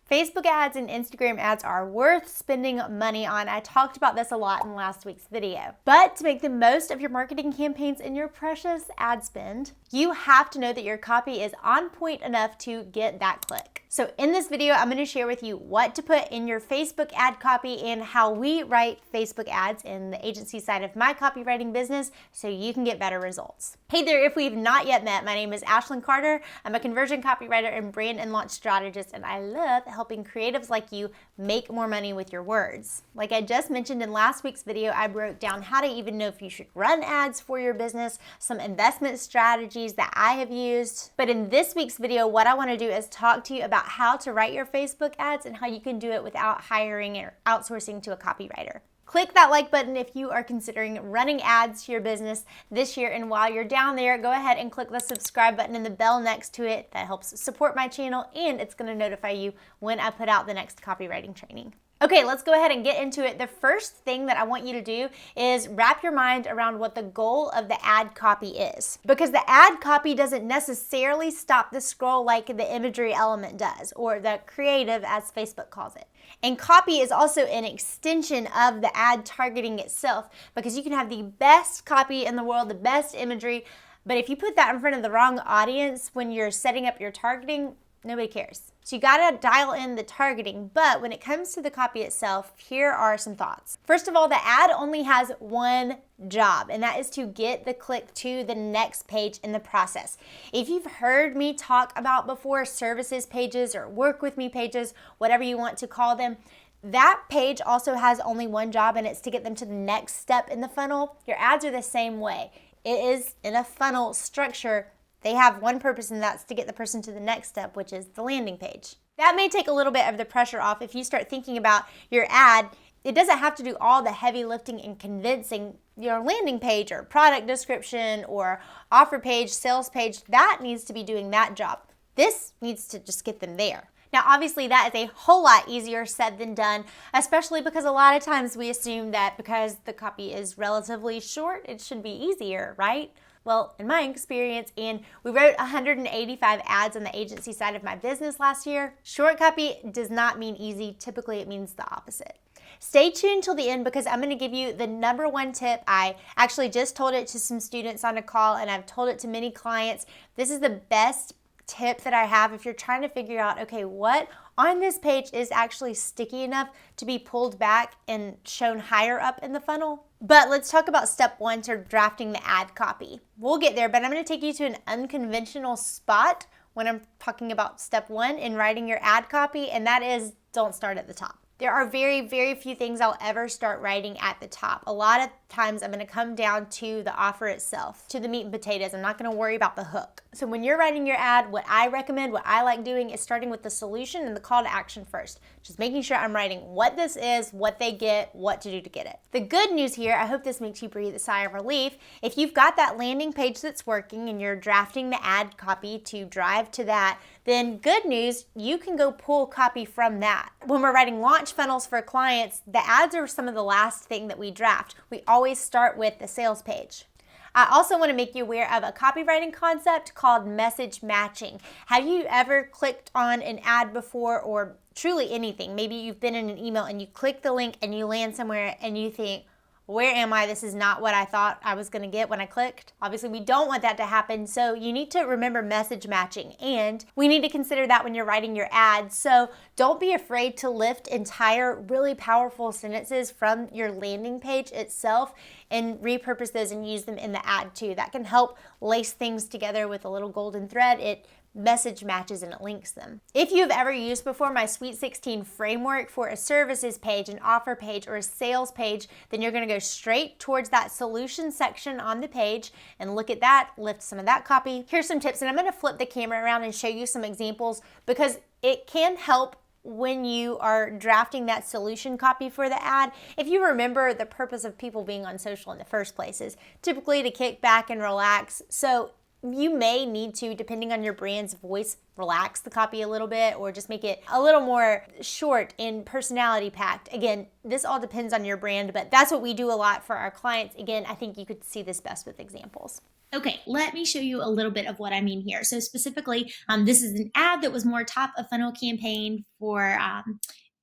Facebook ads and Instagram ads are worth spending money on. I talked about this a lot in last week's video. But to make the most of your marketing campaigns and your precious ad spend, you have to know that your copy is on point enough to get that click. So in this video, I'm going to share with you what to put in your Facebook ad copy and how we write Facebook ads in the agency side of my copywriting business so you can get better results. Hey there, if we've not yet met, my name is Ashlyn Carter. I'm a conversion copywriter and brand and launch strategist, and I love helping creatives like you make more money with your words. Like I just mentioned in last week's video, I broke down how to even know if you should run ads for your business, some investment strategies that I have used. But in this week's video, what I want to do is talk to you about how to write your Facebook ads and how you can do it without hiring or outsourcing to a copywriter. Click that like button if you are considering running ads to your business this year, and while you're down there, go ahead and click the subscribe button and the bell next to it. That helps support my channel, and it's going to notify you when I put out the next copywriting training. Okay, let's go ahead and get into it. The first thing that I want you to do is wrap your mind around what the goal of the ad copy is. Because the ad copy doesn't necessarily stop the scroll like the imagery element does, or the creative as Facebook calls it. And copy is also an extension of the ad targeting itself, because you can have the best copy in the world, the best imagery, but if you put that in front of the wrong audience when you're setting up your targeting, nobody cares. So you gotta dial in the targeting, but when it comes to the copy itself, here are some thoughts. First of all, the ad only has one job, and that is to get the click to the next page in the process. If you've heard me talk about before services pages or work with me pages, whatever you want to call them, that page also has only one job, and it's to get them to the next step in the funnel. Your ads are the same way. It is in a funnel structure. They have one purpose, and that's to get the person to the next step, which is the landing page. That may take a little bit of the pressure off if you start thinking about your ad. It doesn't have to do all the heavy lifting and condensing your landing page or product description or offer page, sales page. That needs to be doing that job. This needs to just get them there. Now, obviously, that is a whole lot easier said than done, especially because a lot of times we assume that because the copy is relatively short, it should be easier, right? Well, in my experience, and we wrote 185 ads on the agency side of my business last year, short copy does not mean easy. Typically, it means the opposite. Stay tuned till the end because I'm going to give you the number one tip. I actually just told it to some students on a call, and I've told it to many clients. This is the best tip that I have if you're trying to figure out, okay, what on this page is actually sticky enough to be pulled back and shown higher up in the funnel. But let's talk about step one to drafting the ad copy. We'll get there, but I'm going to take you to an unconventional spot when I'm talking about step one in writing your ad copy, and that is don't start at the top. There are very, very few things I'll ever start writing at the top. A lot of times I'm going to come down to the offer itself, to the meat and potatoes. I'm not going to worry about the hook. So when you're writing your ad, what I recommend, what I like doing is starting with the solution and the call to action first. Just making sure I'm writing what this is, what they get, what to do to get it. The good news here, I hope this makes you breathe a sigh of relief. If you've got that landing page that's working and you're drafting the ad copy to drive to that, then good news, you can go pull copy from that. When we're writing launch funnels for clients, the ads are some of the last thing that we draft. We always start with the sales page. I also want to make you aware of a copywriting concept called message matching. Have you ever clicked on an ad before, or truly anything? Maybe you've been in an email and you click the link and you land somewhere and you think, where am I? This is not what I thought I was going to get when I clicked. Obviously, we don't want that to happen, so you need to remember message matching, and we need to consider that when you're writing your ad. So don't be afraid to lift entire, really powerful sentences from your landing page itself and repurpose those and use them in the ad too. That can help lace things together with a little golden thread. It message matches and it links them. If you've ever used before my Sweet 16 framework for a services page, an offer page, or a sales page, then you're going to go straight towards that solution section on the page and look at that, lift some of that copy. Here's some tips, and I'm going to flip the camera around and show you some examples because it can help when you are drafting that solution copy for the ad. If you remember, the purpose of people being on social in the first place is typically to kick back and relax. So you may need to, depending on your brand's voice, relax the copy a little bit or just make it a little more short and personality packed. Again, this all depends on your brand, but that's what we do a lot for our clients. Again, I think you could see this best with examples. Okay, let me show you a little bit of what I mean here. So specifically, this is an ad that was more top of funnel campaign for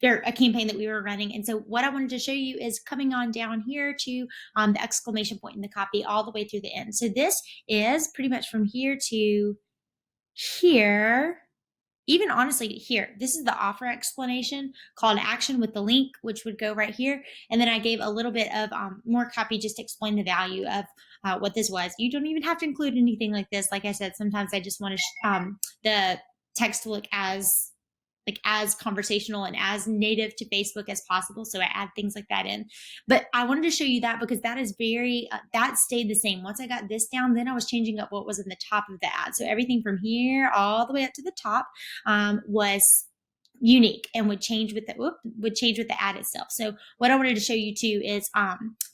or a campaign that we were running. And so what I wanted to show you is coming on down here to the exclamation point in the copy all the way through the end. So this is pretty much from here to here, even honestly here. This is the offer explanation, call to action with the link, which would go right here. And then I gave a little bit of more copy just to explain the value of what this was. You don't even have to include anything like this. Like I said, sometimes I just want to the text to look as conversational and as native to Facebook as possible. So I add things like that in. But I wanted to show you that because that is that stayed the same. Once I got this down, then I was changing up what was in the top of the ad. So everything from here all the way up to the top was unique and would change with the ad itself. So what I wanted to show you too is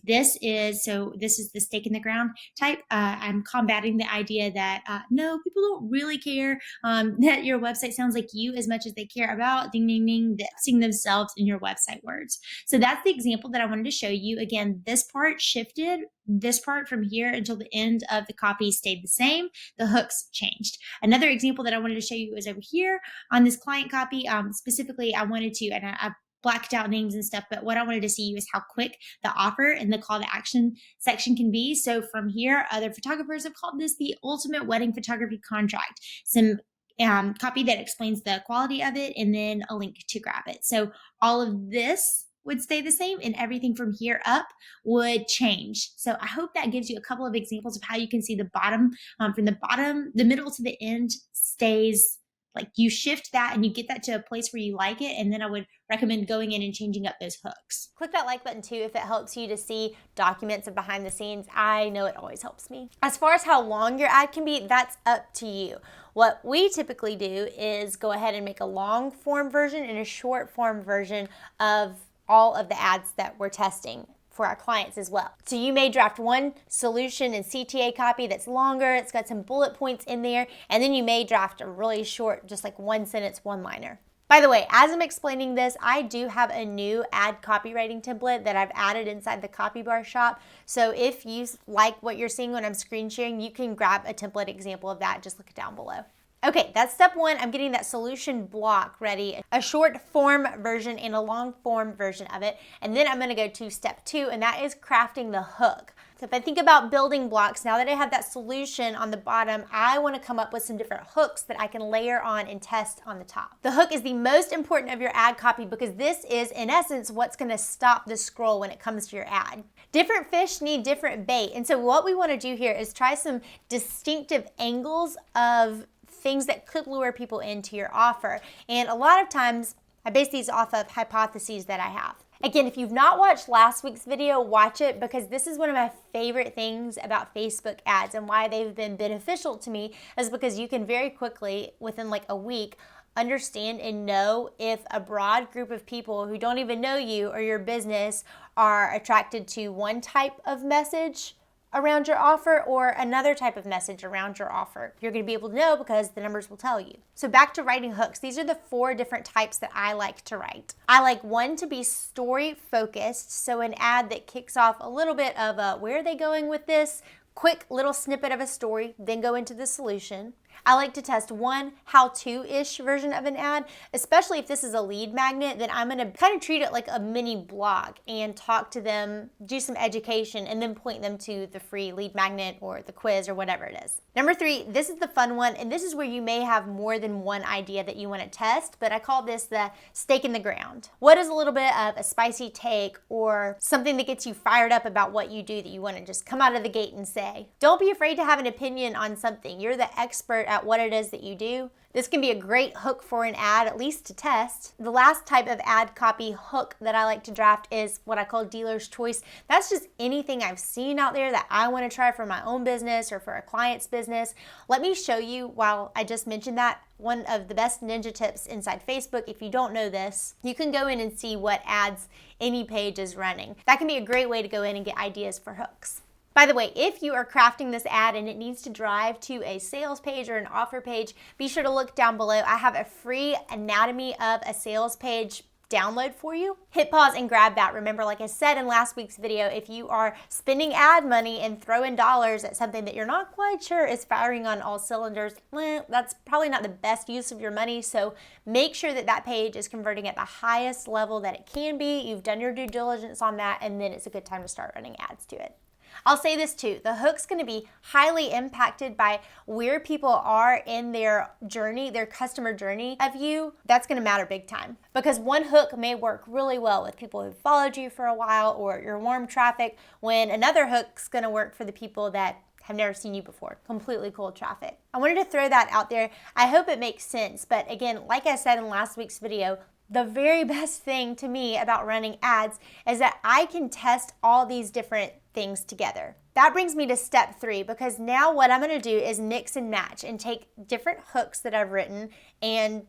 this is the stake in the ground type. I'm combating the idea that no, people don't really care that your website sounds like you as much as they care about seeing themselves in your website words. So that's the example that I wanted to show you. Again, this part shifted. This part from here until the end of the copy stayed the same. The hooks changed. Another example that I wanted to show you is over here on this client copy. Specifically, I wanted to, and I blacked out names and stuff, but what I wanted to see you is how quick the offer and the call to action section can be. So from here, other photographers have called this the ultimate wedding photography contract. Some copy that explains the quality of it, and then a link to grab it. So all of this would stay the same and everything from here up would change. So I hope that gives you a couple of examples of how you can see the bottom, from the middle to the end stays. Like you shift that and you get that to a place where you like it. And then I would recommend going in and changing up those hooks. Click that like button too if it helps you to see documents of behind the scenes. I know it always helps me. As far as how long your ad can be, that's up to you. What we typically do is go ahead and make a long form version and a short form version of all of the ads that we're testing for our clients as well. So you may draft one solution and CTA copy that's longer, it's got some bullet points in there, and then you may draft a really short, just like one sentence, one-liner. By the way, as I'm explaining this, I do have a new ad copywriting template that I've added inside the Copybar shop. So if you like what you're seeing when I'm screen sharing, you can grab a template example of that. Just look it down below. Okay, that's step one. I'm getting that solution block ready, a short form version and a long form version of it. And then I'm gonna go to step two, and that is crafting the hook. So if I think about building blocks, now that I have that solution on the bottom, I wanna come up with some different hooks that I can layer on and test on the top. The hook is the most important of your ad copy because this is, in essence, what's gonna stop the scroll when it comes to your ad. Different fish need different bait. And so what we wanna do here is try some distinctive angles of things that could lure people into your offer. And a lot of times, I base these off of hypotheses that I have. Again, if you've not watched last week's video, watch it because this is one of my favorite things about Facebook ads, and why they've been beneficial to me is because you can very quickly, within like a week, understand and know if a broad group of people who don't even know you or your business are attracted to one type of message around your offer or another type of message around your offer. You're gonna be able to know because the numbers will tell you. So back to writing hooks. These are the 4 different types that I like to write. I like one to be story focused, so an ad that kicks off a little bit of where are they going with this, quick little snippet of a story, then go into the solution. I like to test one how-to-ish version of an ad, especially if this is a lead magnet, then I'm gonna kind of treat it like a mini blog and talk to them, do some education, and then point them to the free lead magnet or the quiz or whatever it is. Number 3, this is the fun one, and this is where you may have more than one idea that you wanna test, but I call this the stake in the ground. What is a little bit of a spicy take or something that gets you fired up about what you do that you wanna just come out of the gate and say? Don't be afraid to have an opinion on something. You're the expert at what it is that you do. This can be a great hook for an ad, at least to test. The last type of ad copy hook that I like to draft is what I call dealer's choice. That's just anything I've seen out there that I want to try for my own business or for a client's business. Let me show you, while I just mentioned that, one of the best ninja tips inside Facebook. If you don't know this, you can go in and see what ads any page is running. That can be a great way to go in and get ideas for hooks. By the way, if you are crafting this ad and it needs to drive to a sales page or an offer page, be sure to look down below. I have a free anatomy of a sales page download for you, hit pause and grab that. Remember, like I said in last week's video, if you are spending ad money and throwing dollars at something that you're not quite sure is firing on all cylinders, that's probably not the best use of your money. So make sure that that page is converting at the highest level that it can be. You've done your due diligence on that, and then it's a good time to start running ads to it. I'll say this too, the hook's gonna be highly impacted by where people are in their journey, their customer journey of you. That's gonna matter big time, because one hook may work really well with people who've followed you for a while or your warm traffic, when another hook's gonna work for the people that have never seen you before, completely cold traffic. I wanted to throw that out there. I hope it makes sense, but again, like I said in last week's video, the very best thing to me about running ads is that I can test all these different things together. That brings me to step 3, because now what I'm gonna do is mix and match and take different hooks that I've written and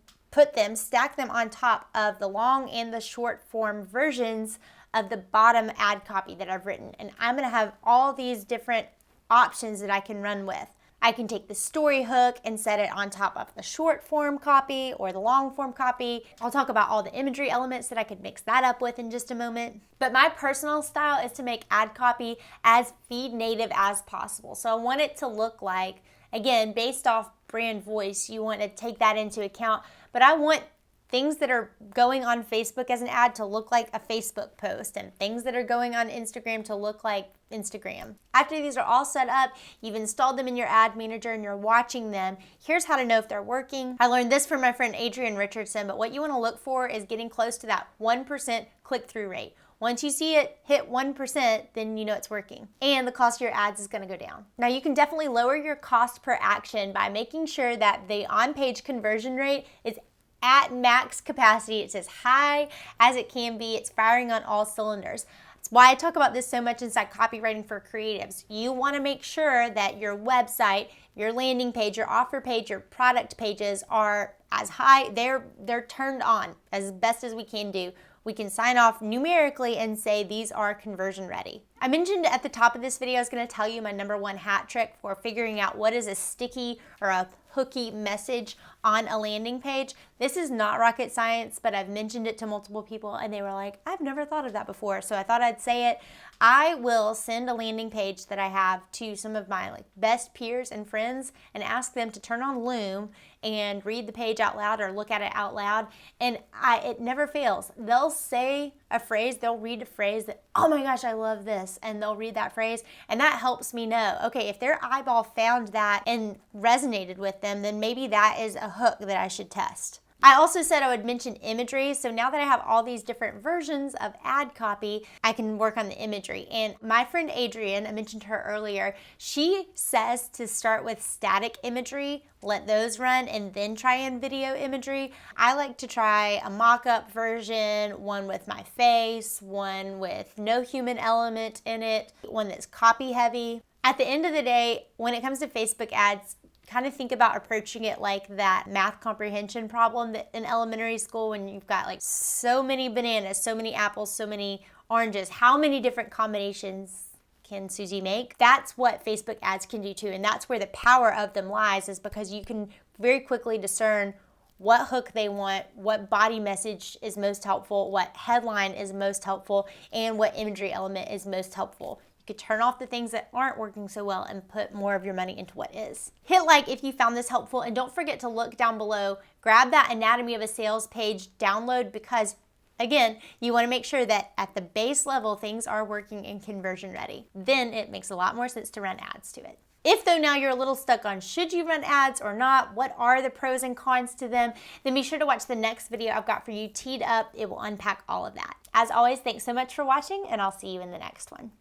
stack them on top of the long and the short form versions of the bottom ad copy that I've written. And I'm gonna have all these different options that I can run with. I can take the story hook and set it on top of the short form copy or the long form copy. I'll talk about all the imagery elements that I could mix that up with in just a moment. But my personal style is to make ad copy as feed native as possible. So I want it to look like, again, based off brand voice, you want to take that into account, but I want things that are going on Facebook as an ad to look like a Facebook post, and things that are going on Instagram to look like Instagram. After these are all set up, you've installed them in your ad manager and you're watching them, here's how to know if they're working. I learned this from my friend Adrienne Richardson, but what you want to look for is getting close to that 1% click-through rate. Once you see it hit 1%, then you know it's working. And the cost of your ads is gonna go down. Now you can definitely lower your cost per action by making sure that the on-page conversion rate is at max capacity. It's as high as it can be. It's firing on all cylinders. That's why I talk about this so much inside Copywriting for Creatives. You want to make sure that your website, your landing page, your offer page, your product pages are as high, they're turned on as best as we can do. We can sign off numerically and say these are conversion ready. I mentioned at the top of this video, I was gonna tell you my #1 hat trick for figuring out what is a sticky or a hooky message on a landing page. This is not rocket science, but I've mentioned it to multiple people and they were like, I've never thought of that before, so I thought I'd say it. I will send a landing page that I have to some of my best peers and friends and ask them to turn on Loom and read the page out loud or look at it out loud, and it never fails. They'll say a phrase, they'll read a phrase that, oh my gosh, I love this, and they'll read that phrase, and that helps me know, okay, if their eyeball found that and resonated with them, then maybe that is a hook that I should test. I also said I would mention imagery, so now that I have all these different versions of ad copy, I can work on the imagery. And my friend Adrienne, I mentioned her earlier, she says to start with static imagery, let those run, and then try in video imagery. I like to try a mock-up version, one with my face, one with no human element in it, one that's copy heavy. At the end of the day, when it comes to Facebook ads, kind of think about approaching it like that math comprehension problem that in elementary school, when you've got so many bananas, so many apples, so many oranges, how many different combinations can Susie make? That's what Facebook ads can do too, and that's where the power of them lies, is because you can very quickly discern what hook they want, what body message is most helpful, what headline is most helpful, and what imagery element is most helpful. You could turn off the things that aren't working so well and put more of your money into what is. Hit like if you found this helpful, and don't forget to look down below, grab that Anatomy of a Sales page download, because again, you want to make sure that at the base level things are working and conversion ready. Then it makes a lot more sense to run ads to it. If though now you're a little stuck on should you run ads or not, what are the pros and cons to them, then be sure to watch the next video I've got for you teed up. It will unpack all of that. As always, thanks so much for watching, and I'll see you in the next one.